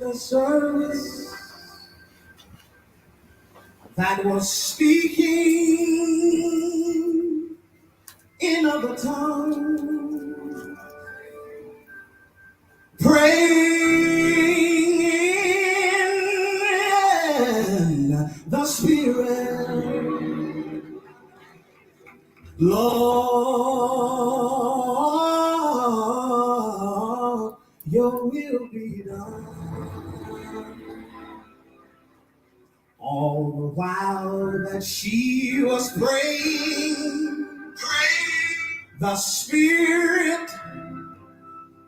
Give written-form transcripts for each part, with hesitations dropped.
the service that was speaking in other tongues, praying in the Spirit. Lord, your will be done. All the while that she was praying, the Spirit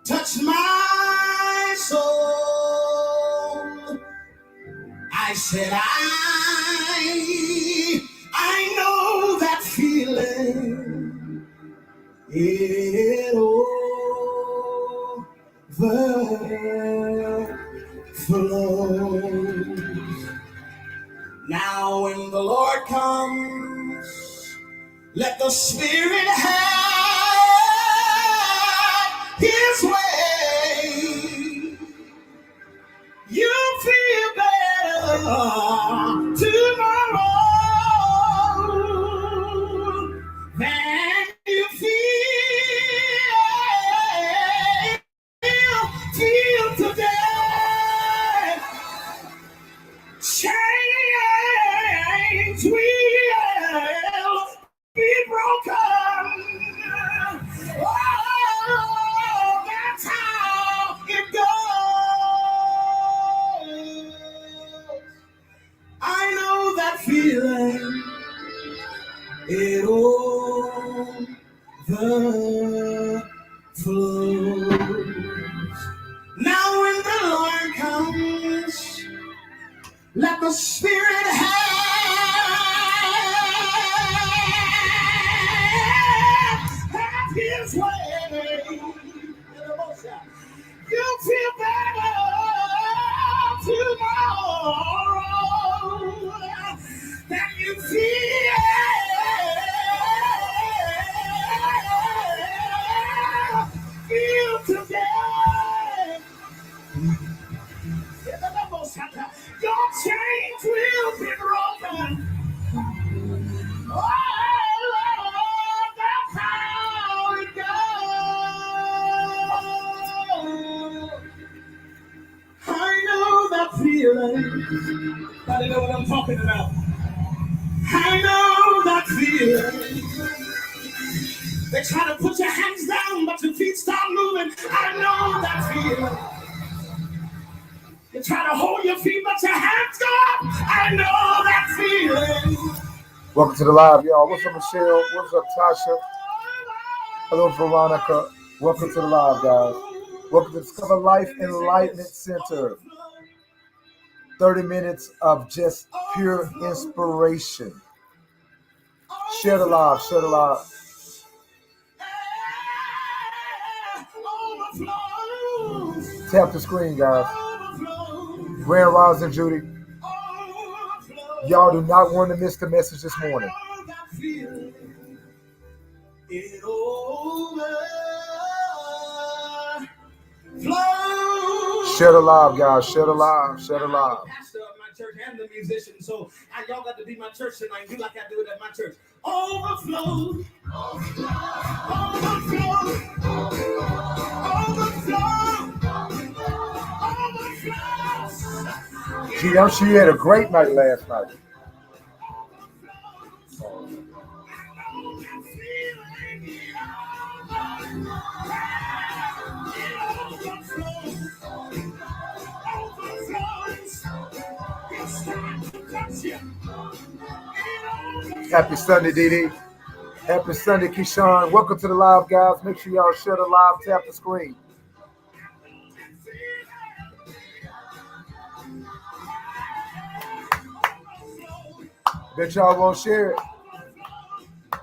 touched my soul. I said, I know that feeling. It overflows. Now when the Lord comes, let the Spirit have His way. You feel better tomorrow than you feel today. Chains will be broken. Oh, that's how it goes. I know that feeling. It overflows. Now when the Lord comes, let the Spirit have His way. You feel better tomorrow than you feel today. Your chains will be broken. Oh, Lord, that's how it goes. I know that feeling. Gotta know what I'm talking about. I know that feeling. They try to put your hands down, but your feet stop moving. I know that feeling. You try to hold your feet, but your hands go up. I know that feeling. Welcome to the live, y'all. What's up, Michelle? What's up, Tasha? Hello, Veronica. Welcome to the live, guys. Welcome to Discover Life Enlightenment Center. 30 minutes of just pure inspiration. Share the live, share the live. Tap the screen, guys. Grand Rising, Judy. Y'all do not want to miss the message this morning. Share the live, guys. Share the live. Share the live. Pastor of my church and the musician, so y'all got to be my church tonight. Do like I do it at my church. Overflow. Overflow. Overflow. She had a great night last night. Happy Sunday, Dee. Happy Sunday, Keyshawn. Welcome to the live, guys. Make sure y'all share the live, tap the screen. Bet y'all gonna share it.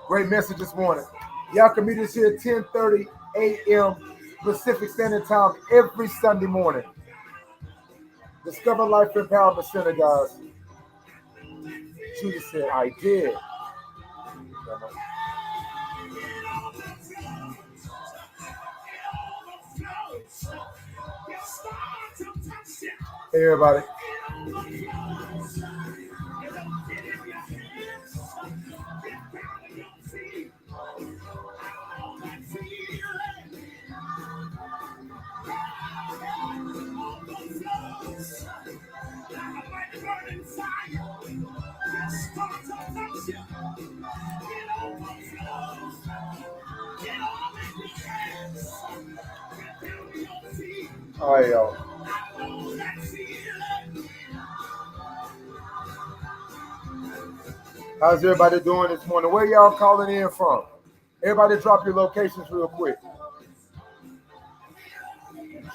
Great message this morning. Y'all can meet us here at 10:30 a.m. Pacific Standard Time every Sunday morning. Discover Life Empowerment Center, guys. Judy said, I did. Hey, everybody. All right, y'all. How's everybody doing this morning? Where y'all calling in from? Everybody drop your locations real quick.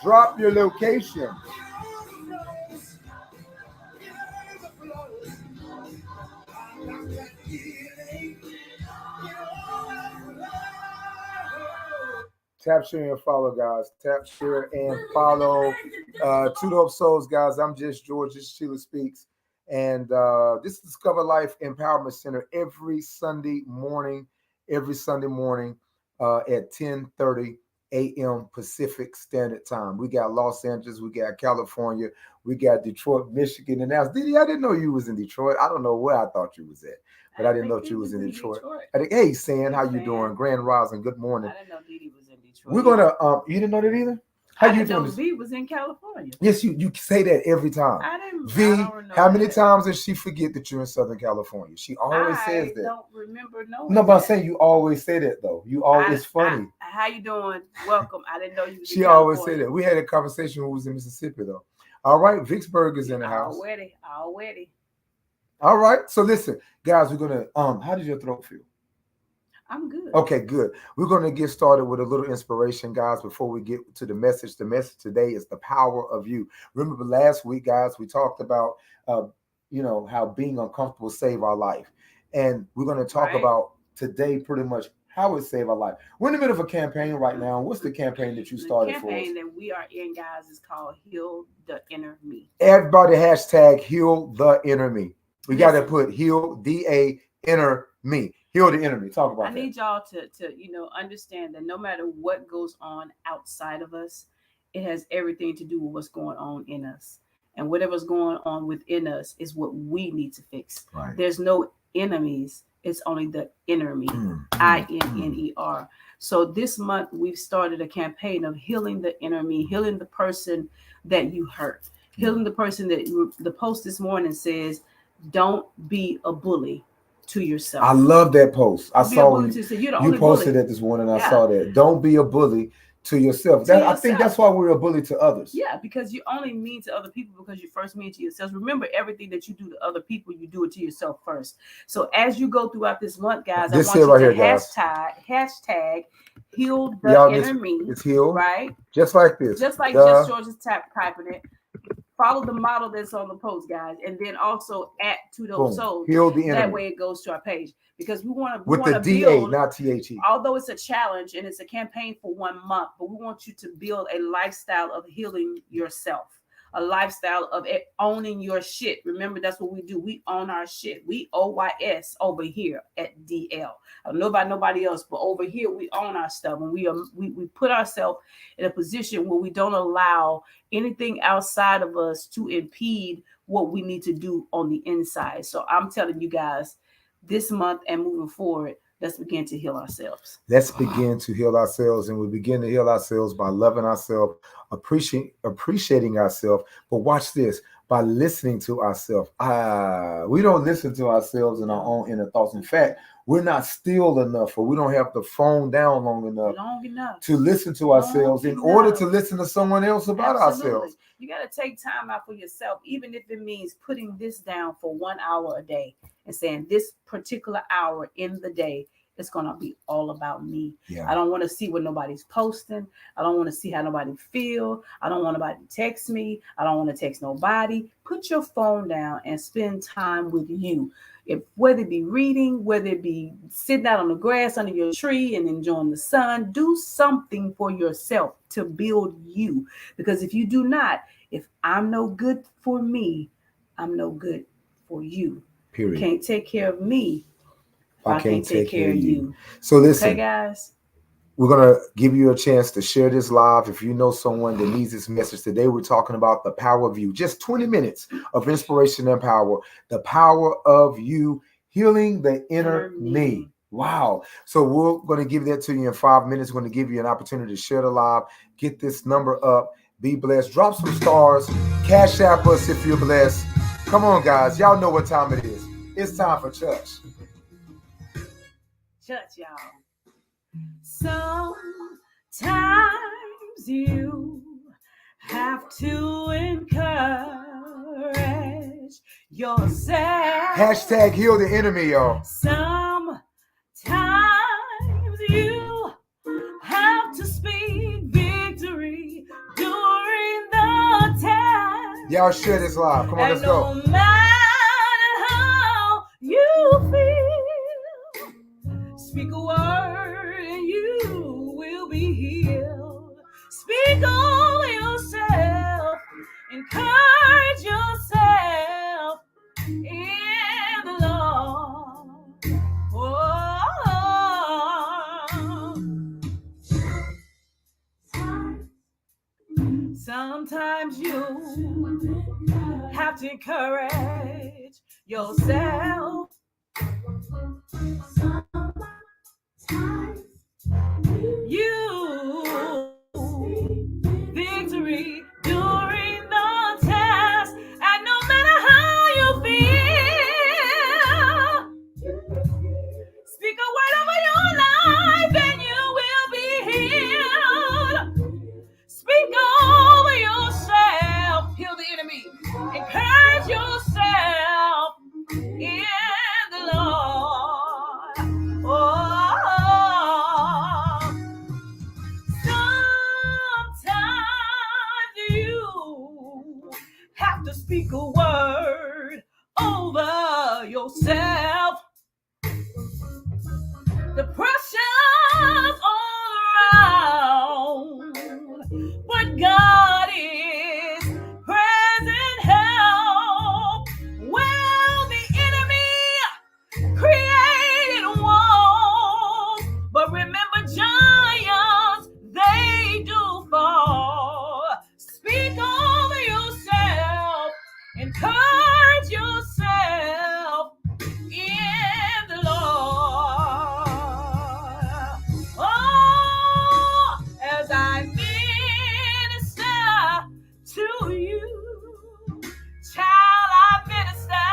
Drop your location. Tap, share, and follow, guys. Tap, share, and follow. Two Dope Souls, guys. I'm just George. This is Sheila Speaks. And this is Discover Life Empowerment Center every Sunday morning at 10:30 a.m. Pacific Standard Time. We got Los Angeles, we got California, we got Detroit, Michigan, and now Didi, I didn't know you was in Detroit. I don't know where I thought you was at, but I didn't know you was in Detroit. I think, hey, San, how you doing? Grand Rising, good morning. I didn't know Didi was in Detroit. We're gonna you didn't know that either? How you doing? V was in California. Yes, you say that every time. I didn't. V, how many times does she forget that you're in Southern California? She always says that. I don't remember knowing. No, but I'm saying you always say that though. You always, it's funny. How you doing? Welcome. I didn't know you. She always say that. We had a conversation when we was in Mississippi though. All right, Vicksburg is in the house. Already. All right. So listen, guys, we're gonna how did your throat feel? I'm good. Okay, good. We're going to get started with a little inspiration, guys, before we get to the message. The message today is the power of you. Remember last week, guys, we talked about, how being uncomfortable saved our life. And we're going to talk about today pretty much how it saved our life. We're in the middle of a campaign right now. What's the campaign that you started for us? The campaign that we are in, guys, is called Heal the Inner Me. Everybody hashtag Heal the Inner Me. We got to put Heal the Inner Me. Heal the enemy. Talk about that. I need y'all to understand that no matter what goes on outside of us, it has everything to do with what's going on in us. And whatever's going on within us is what we need to fix. Right. There's no enemies. It's only the inner me. INNER. So this month we've started a campaign of healing the inner me, healing the person that you hurt, healing the person that the post this morning says, don't be a bully to yourself. I love that post. I saw you posted it this morning. I saw that. Don't be a bully to yourself. I think that's why we're a bully to others. Yeah, because you only mean to other people because you first mean to yourself. Remember, everything that you do to other people, you do it to yourself first. So as you go throughout this month, guys, I want you to hashtag heal the inner me. It's healed, right? Just like this. Just like Just George is typing it. Follow the model that's on the post, guys, and then also at Two Dope Souls. Heal the enemy. That way it goes to our page because we want to with the DA, not THE. Although it's a challenge and it's a campaign for 1 month, but we want you to build a lifestyle of healing yourself, a lifestyle of owning your shit. Remember, that's what we do. We own our shit. We OYS over here at DL. I don't know about nobody else, but over here we own our stuff, and we put ourselves in a position where we don't allow anything outside of us to impede what we need to do on the inside. So I'm telling you guys, this month and moving forward, let's begin to heal ourselves. Let's begin to heal ourselves, and we begin to heal ourselves by loving ourselves, appreciating ourselves. But watch this, by listening to ourselves. We don't listen to ourselves in our own inner thoughts. In fact, we're not still enough, or we don't have the phone down long enough to listen to ourselves in order to listen to someone else about ourselves. You got to take time out for yourself, even if it means putting this down for 1 hour a day and saying this particular hour in the day, it's going to be all about me. Yeah. I don't want to see what nobody's posting. I don't want to see how nobody feel. I don't want nobody to text me. I don't want to text nobody. Put your phone down and spend time with you. Whether it be reading, whether it be sitting out on the grass under your tree and enjoying the sun, do something for yourself to build you. Because if you do not, if I'm no good for me, I'm no good for you. Period. You can't take care of me. I can't take care of you. So listen, okay, guys. We're going to give you a chance to share this live. If you know someone that needs this message today, we're talking about the power of you. Just 20 minutes of inspiration and power. The power of you, healing the inner me. Wow. So we're going to give that to you in 5 minutes. We're going to give you an opportunity to share the live. Get this number up. Be blessed. Drop some stars. Cash app us if you're blessed. Come on, guys. Y'all know what time it is. It's time for church. Church, y'all. Sometimes you have to encourage yourself. Hashtag heal the enemy, y'all. Sometimes you have to speak victory during the test. Y'all share this live. Come on, let's go. No matter how you feel, speak a word and you will be healed. Speak over yourself. Encourage yourself in the Lord. Sometimes you have to encourage yourself. You victory during the test, and no matter how you feel, speak a word over your life and you will be healed. Speak over yourself, heal the enemy, encourage yourself in the Lord. Sometimes you have to speak a word over yourself. The pressure's all around, but God is present help. Well, the enemy created walls, but remember, giants, they do fall. Speak over yourself, encourage yourself in the Lord. Oh, as I minister to you, child, I minister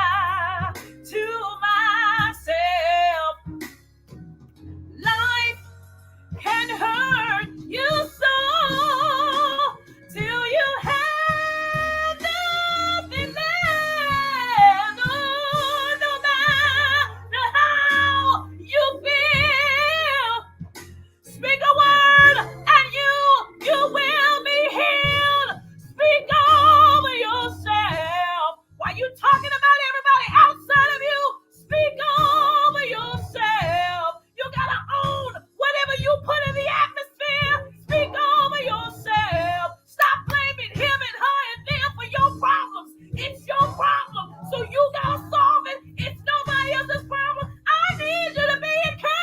to myself. Life can hurt you so till you have nothing left. Oh, no matter how you feel, speak a word and you will be healed. Speak over yourself. While you talking about everybody outside of you, speak over yourself. You gotta own whatever you put in the atmosphere. Speak over yourself. Stop blaming him and her and them for your problems. It's your problem, so you gotta solve it. It's nobody else's problem. I need you to be encouraged.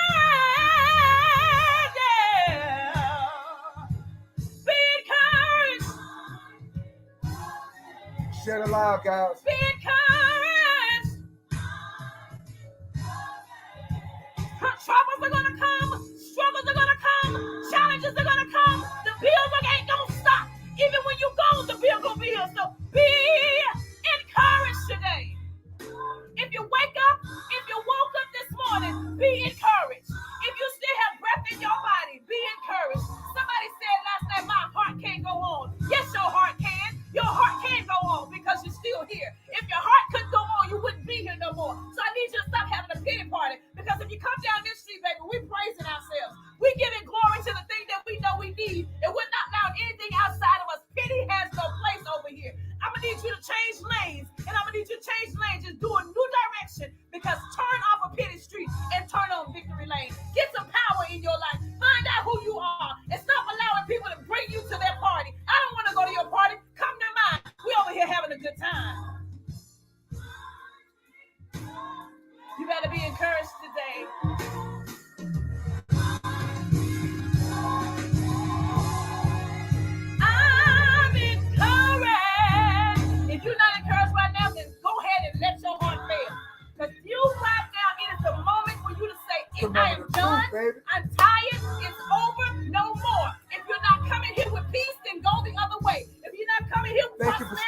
Be encouraged. Share the live, guys. Be encouraged. Troubles are gonna come, struggles are gonna come, challenges are gonna come. The bills ain't gonna stop. Even when you go, the bill gonna be here. So be encouraged today. If you wake up, if you woke up this morning, be encouraged. If you still have breath in your body, be encouraged. Somebody said last night, my heart can't go on. Yes, your heart can. Your heart can go on because you're still here. If your heart couldn't go on, you wouldn't be here no more. So I need you to stop having a pity party, because if you come down this street, baby, we're praising ourselves. We're giving glory to the thing that we know we need, and we're not allowing anything outside of us. Pity has no place over here. I'm going to need you to change lanes, and I'm going to need you to change lanes. Just do a new direction, because turn off a pity street and turn on victory lane. Get some power in your life. Find out who you are, and stop allowing people to bring you to their party. I don't want to go to your party. Come to mine. We over here having a good time. You better be encouraged today.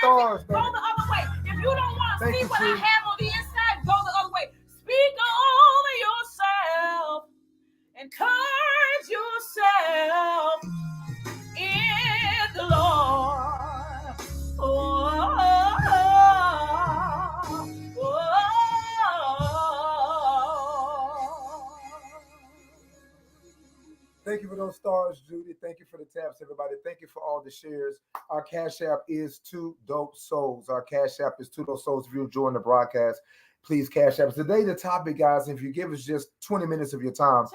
stars. Go the other way. If you don't want to Thank see you, what I Chief. have on the inside, go the other way. Speak over yourself. Encourage yourself in the Lord. Thank you for those stars, Judy. Thank you for the taps, everybody. Thank you for all the shares. Our Cash App is 2 Dope Souls. Our Cash App is 2 Dope Souls. If you're enjoying the broadcast, please Cash App. Today, the topic, guys, if you give us just 20 minutes of your time,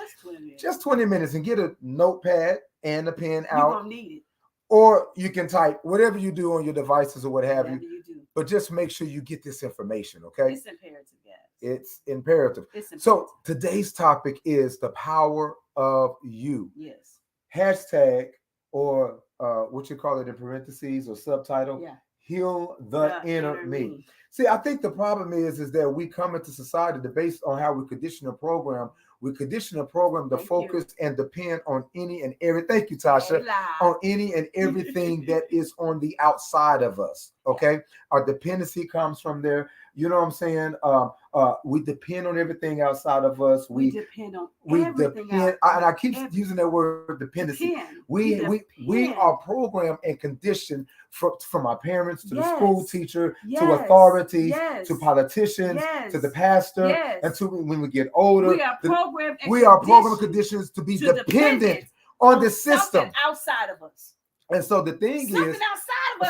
just 20 minutes, and get a notepad and a pen out. You're going to need it. Or you can type whatever you do on your devices or what have Whatever you. do. But just make sure you get this information, okay? It's imperative, guys. It's imperative. So today's topic is the power of you. Yes. Hashtag or what you call it in parentheses or subtitle. Yeah. Heal the inner me. See, I think the problem is that we come into society based on how we condition a program. We condition a program to focus and depend on any and every. Thank you, Tasha. On any and everything that is on the outside of us. Okay, our dependency comes from there. You know what I'm saying? We depend on everything outside of us. We depend on everything. And I keep using that word dependency. We are programmed and conditioned from our parents to the school teacher to authority to politicians to the pastor until when we get older. We are programmed and conditions to be dependent on the system outside of us. And so the thing is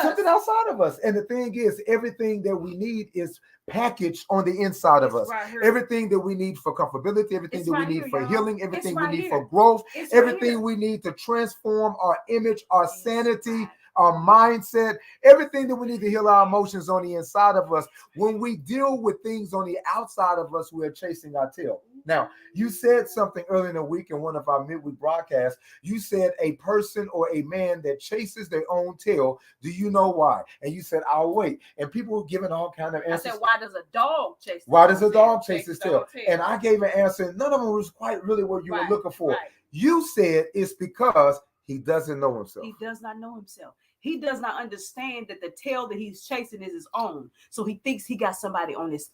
something outside of us. And the thing is, everything that we need is packaged on the inside of us. Everything that we need for comfortability, everything that we need for healing, everything we need for growth, everything we need to transform our image, our sanity, our mindset, everything that we need to heal our emotions on the inside of us. When we deal with things on the outside of us, we're chasing our tail. Now, you said something earlier in the week in one of our midweek broadcasts. You said a person or a man that chases their own tail. Do you know why? And you said, I'll wait. And people were giving all kind of answers. I said, why does a dog chase? Why does a dog chase his tail? And I gave an answer. None of them was quite really what you were looking for. You said it's because he doesn't know himself. He does not know himself. He does not understand that the tail that he's chasing is his own. So he thinks he got somebody on his.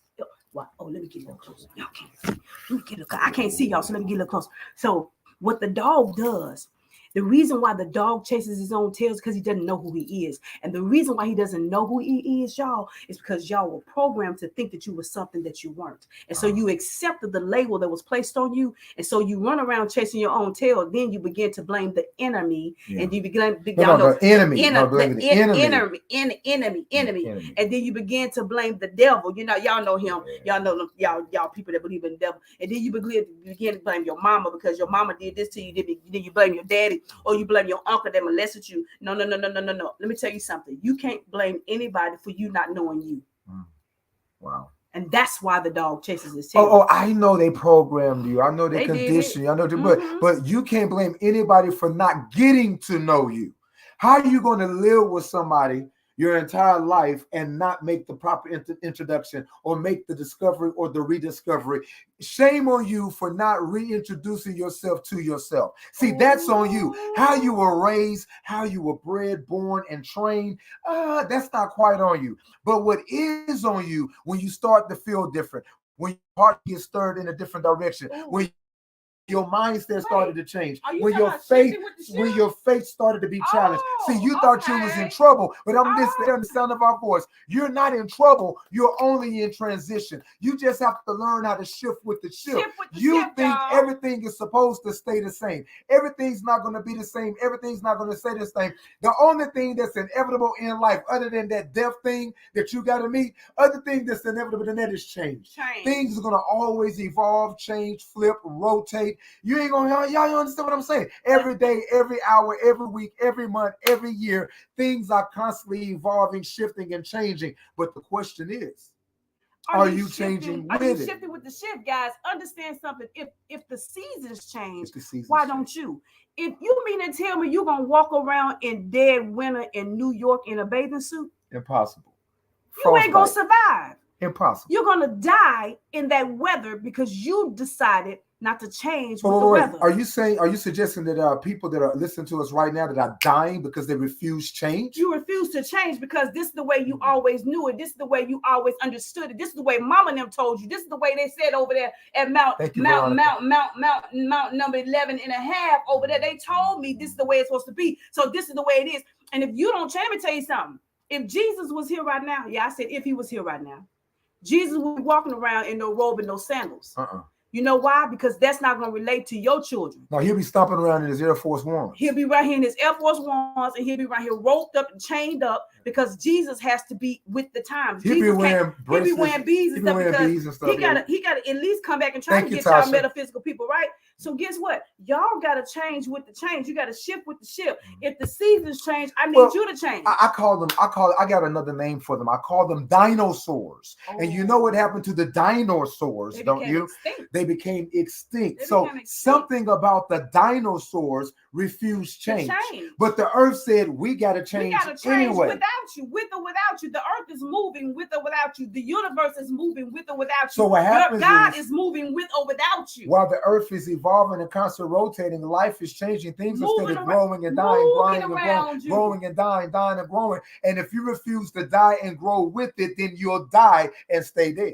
Oh, let me get a little closer. Y'all can't see. Let me get I can't see y'all, so let me get a little closer. So what the dog does, the reason why the dog chases his own tail is because he doesn't know who he is. And the reason why he doesn't know who he is, y'all, is because y'all were programmed to think that you were something that you weren't. And so you accepted the label that was placed on you. And so you run around chasing your own tail. Then you begin to blame the enemy. And you begin enemy. And then you begin to blame the devil. You know, y'all know him. Y'all know y'all people that believe in the devil. And then you begin to blame your mama because your mama did this to you. Then you blame your daddy. Or you blame your uncle that molested you. No. Let me tell you something. You can't blame anybody for you not knowing you. Wow. And that's why the dog chases his tail. Oh, I know they programmed you. I know they conditioned you. I know, but you can't blame anybody for not getting to know you. How are you going to live with somebody your entire life and not make the proper introduction or make the discovery or the rediscovery? Shame on you for not reintroducing yourself to yourself. See, that's on you. How you were raised, how you were bred, born, and trained, that's not quite on you. But what is on you when you start to feel different, when your heart gets stirred in a different direction, when your mindset started to change, when your faith started to be challenged. See, you thought you was in trouble, but I'm listening to the sound of our voice. You're not in trouble. You're only in transition. You just have to learn how to shift with the shift. You think everything is supposed to stay the same. Everything's not going to be the same. Everything's not going to stay the same. The only thing that's inevitable in life, other than that death thing that you got to meet, other thing that's inevitable than that is change. Things are going to always evolve, change, flip, rotate. You ain't gonna, y'all understand what I'm saying? Every day, every hour, every week, every month, every year, things are constantly evolving, shifting, and changing. But the question is, are you changing with it? Are you shifting with the shift, guys? Understand something. If the seasons change, why don't you? If you mean to tell me you're gonna walk around in dead winter in New York in a bathing suit? Impossible. You ain't gonna survive. Impossible. You're gonna die in that weather because you decided not to change So with the weather. are you suggesting that people that are listening to us right now that are dying because they refuse change? You refuse to change because this is the way you always knew it. This is the way you always understood it. This is the way Mama and them told you. This is the way they said over there at Mount number 11 and a half over there. They told me this is the way it's supposed to be. So this is the way it is. And if you don't change, let me tell you something. If Jesus was here right now, I said if he was here right now, Jesus would be walking around in no robe and no sandals. You know why? Because that's not going to relate to your children. No, he'll be stomping around in his Air Force Ones. He'll be right here in his Air Force Ones, and he'll be right here roped up and chained up because Jesus has to be with the times. He'll be wearing beads and stuff. He gotta at least come back and try to get y'all metaphysical people, right? So guess what? Y'all got to change with the change. You got to shift with the shift. If the seasons change, I need you to change. I got another name for them. I call them dinosaurs. And you know what happened to the dinosaurs, don't you? They became extinct. Something about the dinosaurs refused change. But the earth said, we got to change anyway. Without you, with or without you. The earth is moving with or without you. The universe is moving with or without you. So what happens God is moving with or without you. While the earth is evolving and constantly rotating, life is changing. Things instead of growing and dying, growing and dying and growing. And if you refuse to die and grow with it, then you'll die and stay dead.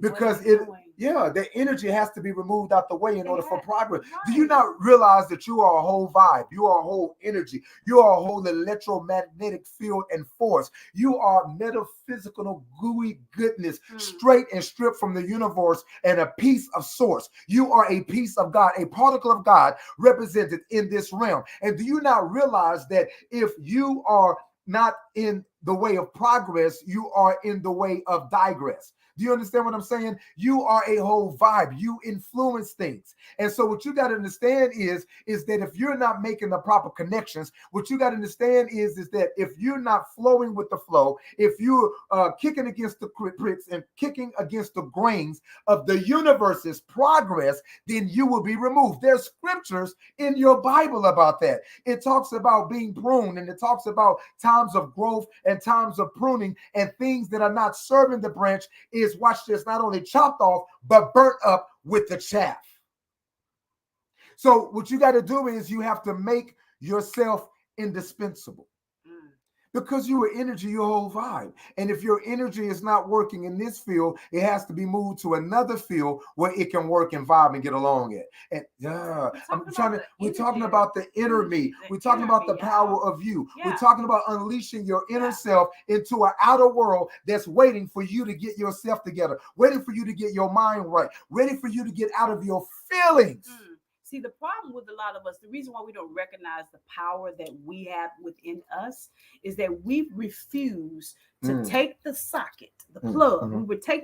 Because the energy has to be removed out the way in order for progress. Do you not realize that you are a whole vibe? You are a whole energy. You are a whole electromagnetic field and force. You are metaphysical, gooey goodness, straight and stripped from the universe and a piece of source. You are a piece of God, a particle of God represented in this realm. And do you not realize that if you are not in the way of progress, you are in the way of digress? Do you understand what I'm saying? You are a whole vibe. You influence things. And so what you got to understand is that if you're not making the proper connections, what you got to understand is that if you're not flowing with the flow, if you're kicking against the pricks and kicking against the grains of the universe's progress, then you will be removed. There's scriptures in your Bible about that. It talks about being pruned, and it talks about times of growth and times of pruning, and things that are not serving the branch is, watch this, not only chopped off, but burnt up with the chaff. So what you got to do is you have to make yourself indispensable. Because you are energy, your whole vibe. And if your energy is not working in this field, it has to be moved to another field where it can work and vibe and get along at. And we're talking about the inner me. We're talking about the power of you. We're talking about unleashing your inner self into an outer world that's waiting for you to get yourself together, waiting for you to get your mind right, ready for you to get out of your feelings. See, the problem with a lot of us, the reason why we don't recognize the power that we have within us is that we refuse to take the socket, the plug.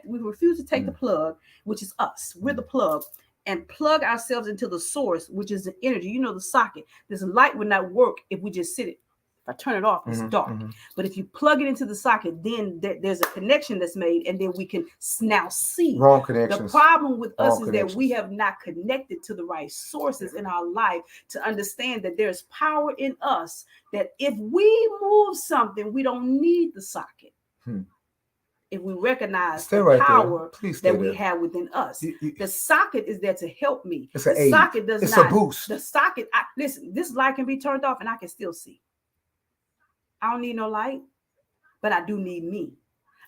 We refuse to take the plug, which is us. We're the plug, and plug ourselves into the source, which is the energy. You know, the socket. This light would not work if we just sit it. If I turn it off, it's dark. But if you plug it into the socket, then there's a connection that's made, and then we can now see. Wrong connections. The problem with us is that we have not connected to the right sources in our life to understand that there's power in us, that if we move something, we don't need the socket. If we recognize the power that we have within us. The socket is there to help me. It's the socket does not. It's a boost. The socket, listen, this light can be turned off and I can still see. I don't need no light, but I do need me.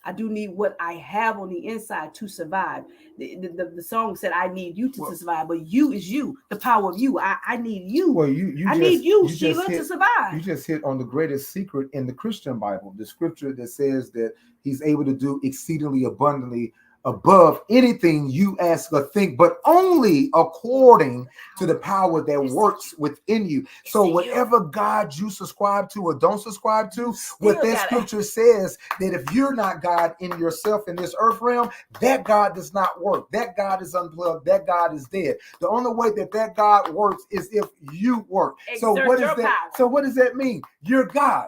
I do need what I have on the inside to survive. The song said, I need you to survive, but you is you, the power of you. I need you. Well, I need you, Sheila, to survive. You just hit on the greatest secret in the Christian Bible, the scripture that says that he's able to do exceedingly abundantly above anything you ask or think, but only according to the power that works within you. So whatever God you subscribe to or don't subscribe to, what that scripture says, that if you're not God in yourself in this earth realm, that God does not work. That God is unplugged. That God is dead. The only way that God works is if you work. So what is that? Power. So what does that mean? You're God.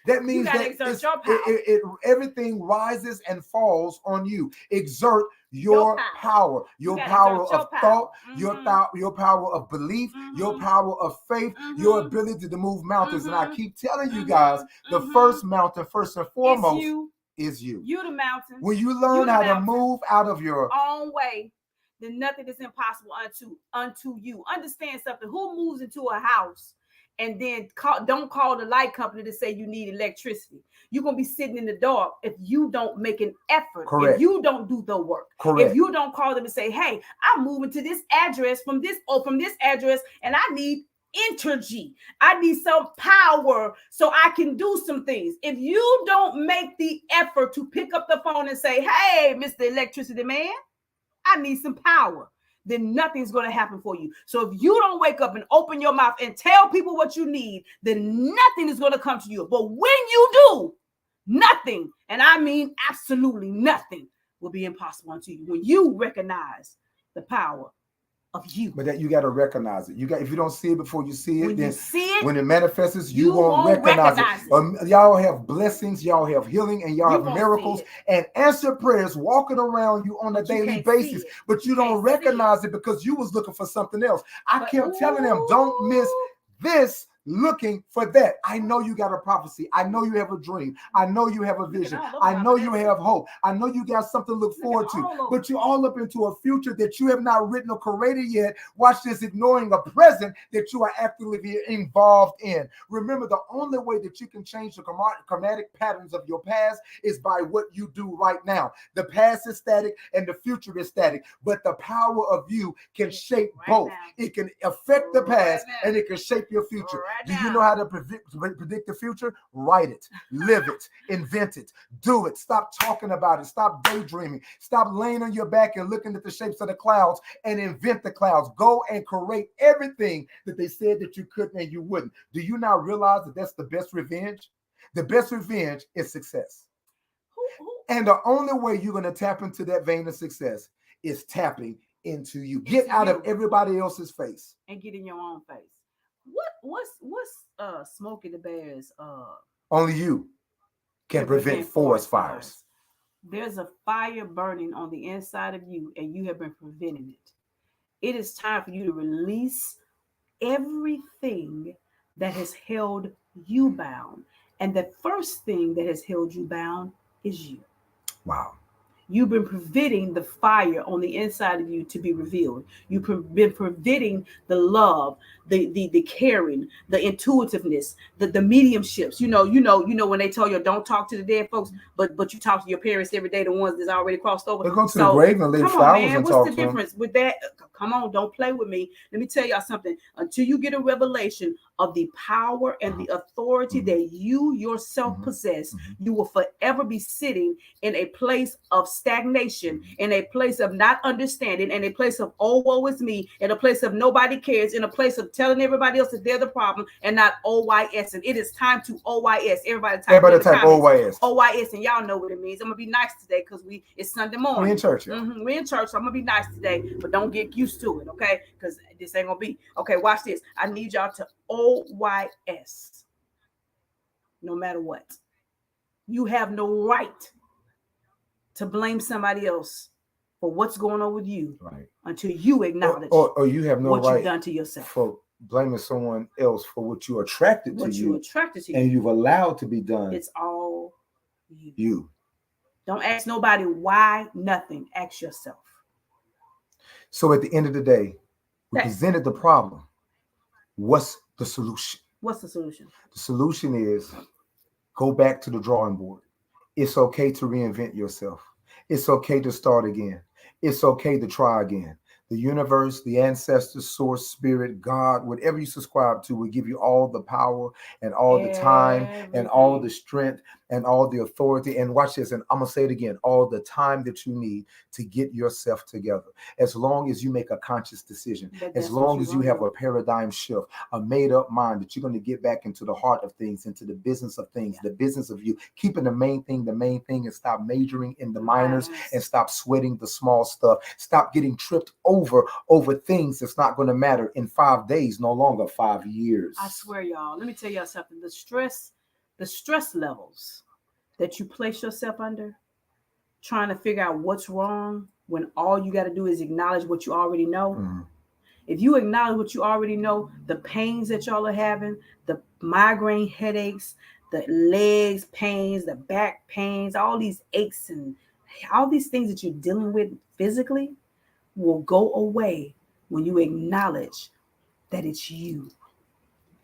That means that everything rises and falls on you. Exert your power, your power of thought, your power of belief, your power of faith, your ability to move mountains. And I keep telling you guys, the first mountain, first and foremost, is you. You the mountain. When you learn how to move out of your own way, then nothing is impossible unto you. Understand something. Who moves into a house and then don't call the light company to say you need electricity? You're going to be sitting in the dark if you don't make an effort. Correct. If you don't do the work. Correct. If you don't call them and say, hey, I'm moving to this address from this address, and I need energy. I need some power so I can do some things. If you don't make the effort to pick up the phone and say, hey, Mr. Electricity Man, I need some power, then nothing's going to happen for you. So if you don't wake up and open your mouth and tell people what you need, then nothing is going to come to you. But when you do, nothing, and I mean absolutely nothing, will be impossible unto you when you recognize the power of you. But that you got to recognize it. If you don't see it before you see it, when then you see it, when it manifests, you won't recognize it. Y'all have blessings, y'all have healing, and y'all have miracles and answered prayers walking around you on a daily basis. But you don't recognize it because you was looking for something else. I kept telling them, don't miss this. Looking for that. I know you got a prophecy. I know you have a dream. I know you have a vision. I know you have hope. I know you got something to look forward to. But you're all up into a future that you have not written or created yet. Watch this, ignoring a present that you are actively involved in. Remember, the only way that you can change the chromatic patterns of your past is by what you do right now. The past is static and the future is static, but the power of you can shape both. It can affect the past and it can shape your future. Do you know how to predict the future? Write it, live it, invent it, do it. Stop talking about it. Stop daydreaming. Stop laying on your back and looking at the shapes of the clouds and invent the clouds. Go and create everything that they said that you couldn't and you wouldn't. Do you now realize that that's the best revenge? The best revenge is success. And the only way you're going to tap into that vein of success is tapping into you. Get out of everybody else's face. And get in your own face. What's Smokey the Bear's only you can prevent forest fires. There's a fire burning on the inside of you and you have been preventing it. It is time for you to release everything that has held you bound. And the first thing that has held you bound is you. Wow. You've been preventing the fire on the inside of you to be revealed. You've been preventing the love, the caring, the intuitiveness, the mediumships. You know when they tell you don't talk to the dead folks, but you talk to your parents every day, the ones that's already crossed over. They go to the grave and lay flowers and talk to them. What's the difference with that? Come on, don't play with me. Let me tell y'all something. Until you get a revelation of the power and the authority that you yourself possess, you will forever be sitting in a place of stagnation, in a place of not understanding, in a place of oh woe is me, in a place of nobody cares, in a place of telling everybody else that they're the problem and not OYS. And it is time to OYS. Everybody type OYS. OYS, and y'all know what it means. I'm gonna be nice today because it's Sunday morning. We're in church. We're in church, so I'm gonna be nice today, but don't get used to it, okay? Because this ain't gonna be okay. Watch this. I need y'all to OYS. No matter what, you have no right to blame somebody else for what's going on with you, right? Until you acknowledge, or you have no what right you've done to yourself for blaming someone else for what you attracted to you, and you've allowed to be done. It's all you. You don't ask nobody why. Nothing. Ask yourself. So at the end of the day, we presented the problem. What's the solution? What's the solution? The solution is go back to the drawing board. It's okay to reinvent yourself. It's okay to start again. It's okay to try again. The universe, the ancestors, source, spirit, God, whatever you subscribe to will give you all the power and all the time and all the strength and all the authority. And watch this, and I'm going to say it again, all the time that you need to get yourself together. As long as you make a conscious decision, as long as you have a paradigm shift, a made-up mind that you're going to get back into the heart of things, into the business of things, the business of you, keeping the main thing, and stop majoring in the minors and stop sweating the small stuff. Stop getting tripped over things that's not going to matter in 5 days, no longer 5 years. I swear, y'all, let me tell y'all something. The stress levels that you place yourself under, trying to figure out what's wrong when all you got to do is acknowledge what you already know. If you acknowledge what you already know, the pains that y'all are having, the migraine headaches, the legs pains, the back pains, all these aches and all these things that you're dealing with physically, will go away when you acknowledge that it's you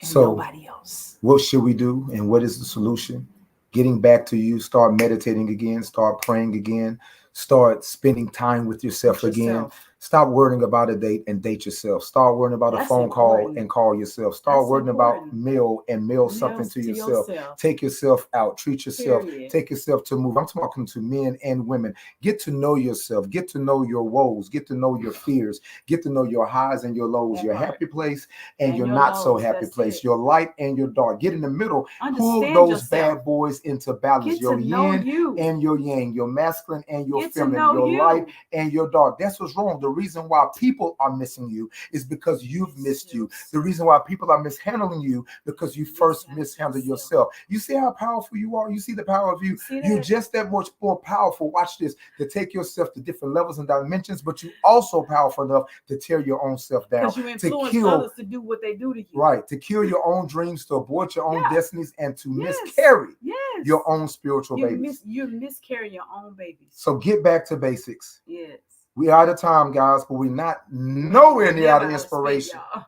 and So, nobody else. what should we do, and what is the solution? Getting back to you, start meditating again, start praying again, start spending time with yourself again. Yourself. Stop worrying about a date and date yourself. Start worrying about a That's phone call important. and call yourself. Start That's worrying about important. meal and mail something Meals to to yourself. yourself. Take yourself out. Treat yourself. Period. Take yourself to move. I'm talking to men and women. Get to know yourself. Get to know your woes. Get to know your fears. Get to know your highs and your lows, That your part. happy place and your your not so lows, happy that's place, it. your light and your dark. Get in the middle. Pull Understand those yourself. bad boys into balance. Get Your to know yin you. and your yang, your masculine and your Get to feminine, know your you. light and your dark. That's what's wrong. The reason why people are missing you is because you've missed you. The reason why people are mishandling you because you first mishandled yourself. You see how powerful you are? You see the power of you? You're just that much more powerful. Watch this, to take yourself to different levels and dimensions, but you also powerful enough to tear your own self down. Because you influence others to do what they do to you. Right. To kill your own dreams, to abort your own destinies, and to Yes. miscarry Yes. your own spiritual babies. You're miscarrying your own babies. So get back to basics. Yes. We out of time, guys, but we're not nowhere near out of Never inspiration. y'all.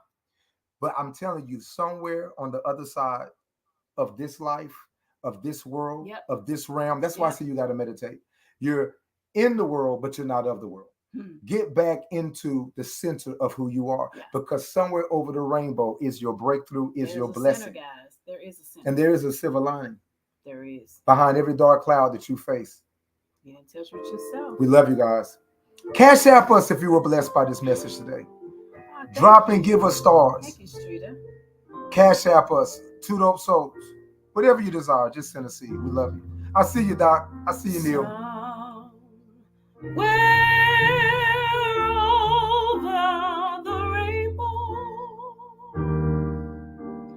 But I'm telling you, somewhere on the other side of this life, of this world, Yep. of this realm, that's why I Yep. say you got to meditate. You're in the world, but you're not of the world. Get back into the center of who you are, because somewhere over the rainbow is your breakthrough, is your blessing. Center, guys. There is a center. And there is a silver lining. There is. Behind every dark cloud that you face. Get in touch with yourself. We love you guys. Cash app us if you were blessed by this message today. Drop and give us stars. Thank you, Streeter. Cash app us. 2 Dope Souls. Whatever you desire, just send a seed. We love you. I see you, Doc. I see you, Neil. Over the rainbow.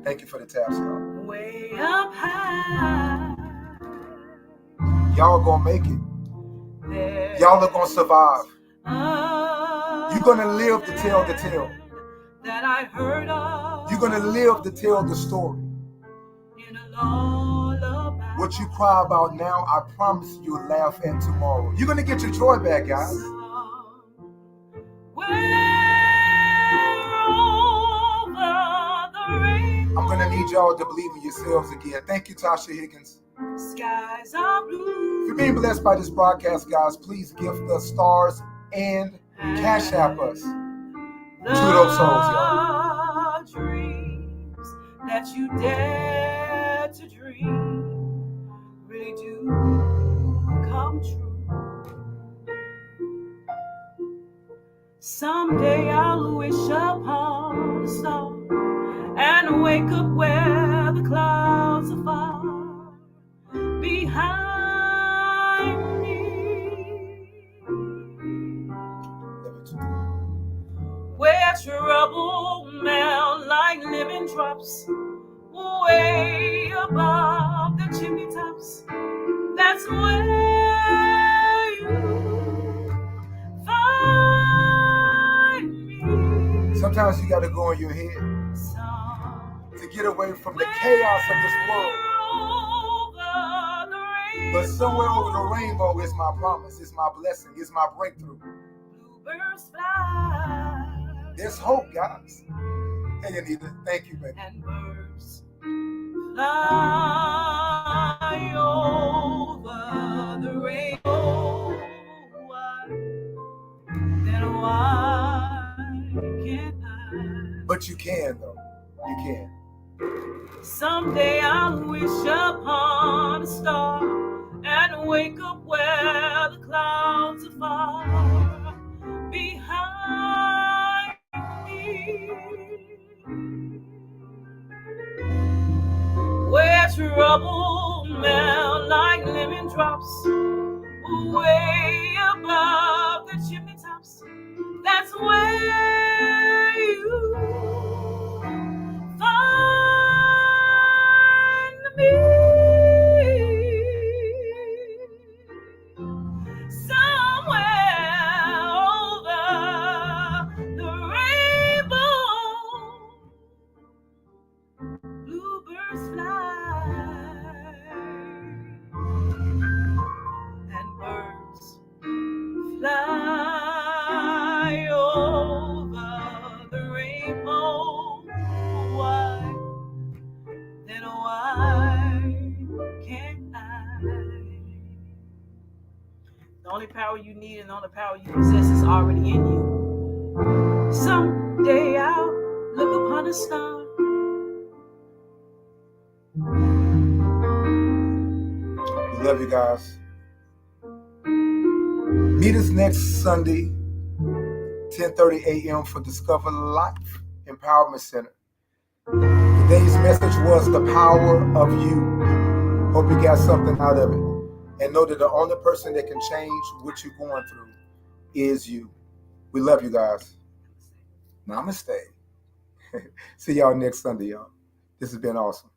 Thank you for the taps, y'all. Way up high. Y'all gonna make it. Y'all are gonna survive. You're gonna live to tell the tale. That I heard of. You're gonna live to tell the story. In a lullaby. What you cry about now, I promise you'll laugh at tomorrow. You're gonna get your joy back, guys. I'm gonna need y'all to believe in yourselves again. Thank you, Tasha Higgins. Skies are blue. If you're being blessed by this broadcast, guys, please give us stars and cash app us. 2 Dope Souls, y'all. Dreams that you dare to dream really do come true. Someday I'll wish upon a star and wake up where the clouds are far behind me, where trouble melt like living drops way above the chimney tops. That's where you find me. Sometimes you gotta go in your head to get away from the chaos of this world. But somewhere over the rainbow is my promise, is my blessing, is my breakthrough. Bluebirds fly. There's hope, guys. Hey, Anita, thank you, baby. And birds fly over the rainbow. Then why can't I? But you can, though. You can. Someday I'll wish upon a star and wake up where the clouds are far behind me, where trouble melt like living drops way above the chimney tops. That's where you find me. Somewhere over the rainbow, bluebirds fly and birds fly only power you need and the only power you possess is already in you. Someday I'll look upon a star. We love you guys. Meet us next Sunday, 10:30 a.m. for Discover Life Empowerment Center. Today's message was the power of you. Hope you got something out of it. And know that the only person that can change what you're going through is you. We love you guys. Namaste. See y'all next Sunday, y'all. This has been awesome.